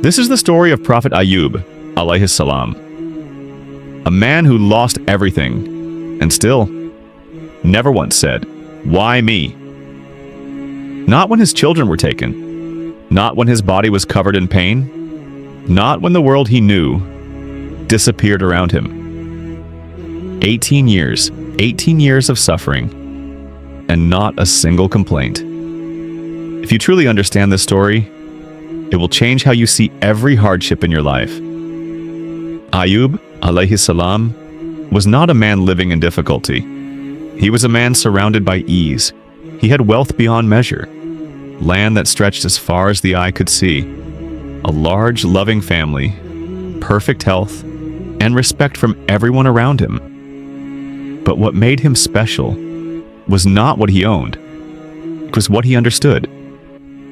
This is the story of Prophet Ayyub Alaihis Salam, a man who lost everything and still never once said, "Why me?" Not when his children were taken, not when his body was covered in pain, not when the world he knew disappeared around him. 18 years of suffering, and not a single complaint. If you truly understand this story, it will change how you see every hardship in your life. Ayyub Alaihis Salam was not a man living in difficulty. He was a man surrounded by ease. He had wealth beyond measure, land that stretched as far as the eye could see, a large, loving family, perfect health, and respect from everyone around him. But what made him special was not what he owned. It was what he understood.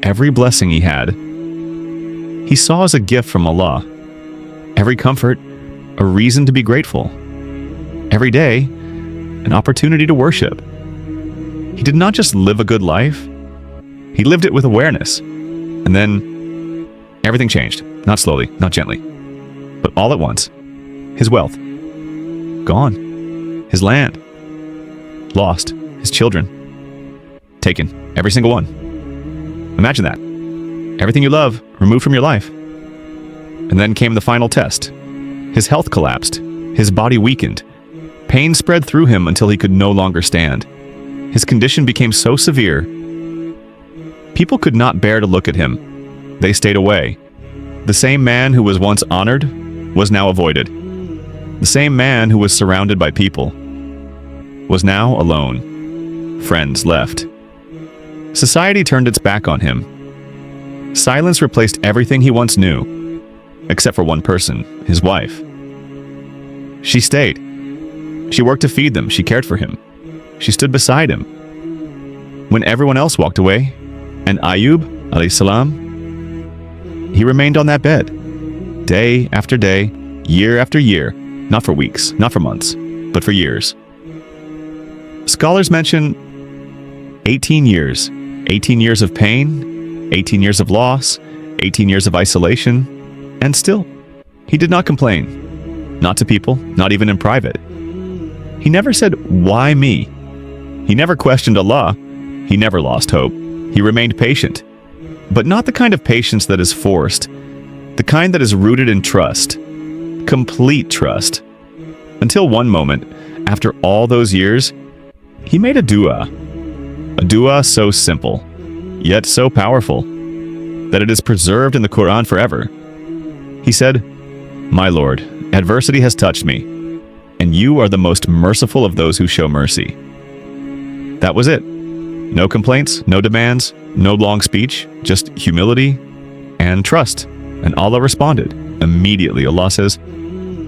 Every blessing he had, he saw as a gift from Allah. Every comfort, a reason to be grateful. Every day, an opportunity to worship. He did not just live a good life, he lived it with awareness. And then, everything changed. Not slowly, not gently, but all at once. His wealth, gone. His land, lost. His children, taken. Every single one. Imagine that. Everything you love, removed from your life. And then came the final test. His health collapsed. His body weakened. Pain spread through him until he could no longer stand. His condition became so severe, people could not bear to look at him. They stayed away. The same man who was once honored was now avoided. The same man who was surrounded by people was now alone. Friends left. Society turned its back on him. Silence replaced everything he once knew, except for one person, his wife. She stayed. She worked to feed them. She cared for him. She stood beside him. When everyone else walked away, and Ayyub Alaihis Salam, he remained on that bed, day after day, year after year, not for weeks, not for months, but for years. Scholars mention 18 years. 18 years of pain, 18 years of loss, 18 years of isolation, and still, he did not complain. Not to people, not even in private. He never said, "Why me?" He never questioned Allah. He never lost hope. He remained patient. But not the kind of patience that is forced. The kind that is rooted in trust. Complete trust. Until one moment, after all those years, he made a dua. A dua so simple, yet so powerful, that it is preserved in the Quran forever. He said, "My Lord, adversity has touched me, and you are the most merciful of those who show mercy." That was it. No complaints, no demands, no long speech, just humility and trust. And Allah responded. Immediately, Allah says,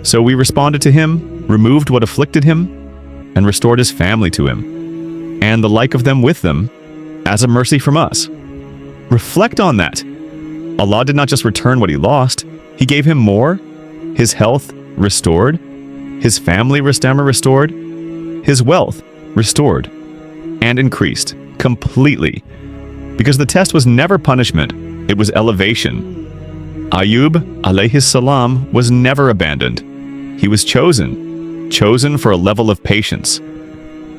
"So we responded to him, removed what afflicted him, and restored his family to him, and the like of them with them, as a mercy from us." Reflect on that. Allah did not just return what he lost, he gave him more. His health restored, his family restored, his wealth restored, and increased completely. Because the test was never punishment, it was elevation. Ayyub Alaihis Salam was never abandoned. He was chosen for a level of patience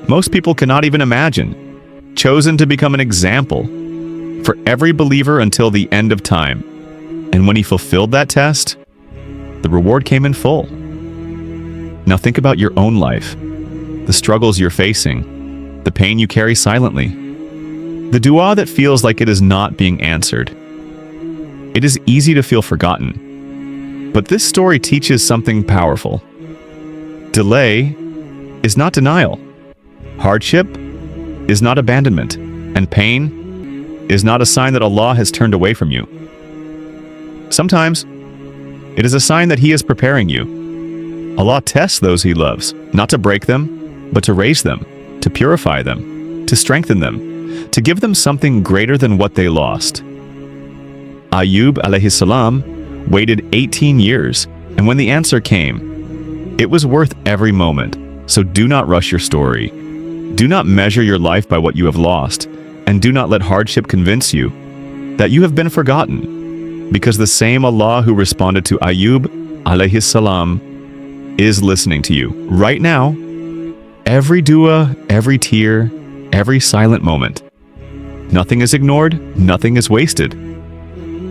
most people cannot even imagine, chosen to become an example for every believer until the end of time. And when he fulfilled that test, the reward came in full. Now think about your own life, the struggles you're facing, the pain you carry silently, the dua that feels like it is not being answered. It is easy to feel forgotten, but this story teaches something powerful. Delay is not denial. Hardship is not abandonment, and pain is not a sign that Allah has turned away from you. Sometimes, it is a sign that He is preparing you. Allah tests those He loves, not to break them, but to raise them, to purify them, to strengthen them, to give them something greater than what they lost. Ayyub Alaihis Salam waited 18 years, and when the answer came, it was worth every moment. So do not rush your story. Do not measure your life by what you have lost, and do not let hardship convince you that you have been forgotten. Because the same Allah who responded to Ayyub Alaihis Salam is listening to you right now. Every dua, every tear, every silent moment. Nothing is ignored, nothing is wasted.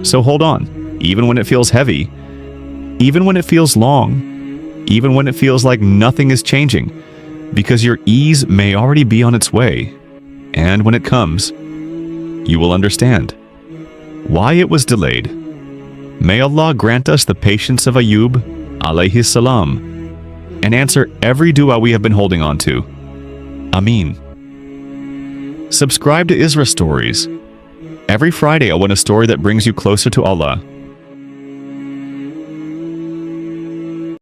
So hold on, even when it feels heavy, even when it feels long, even when it feels like nothing is changing, because your ease may already be on its way. And when it comes, you will understand why it was delayed. May Allah grant us the patience of Ayyub Alaihis Salam and answer every dua we have been holding on to. Ameen. Subscribe to Isra Stories. Every Friday I want a story that brings you closer to Allah.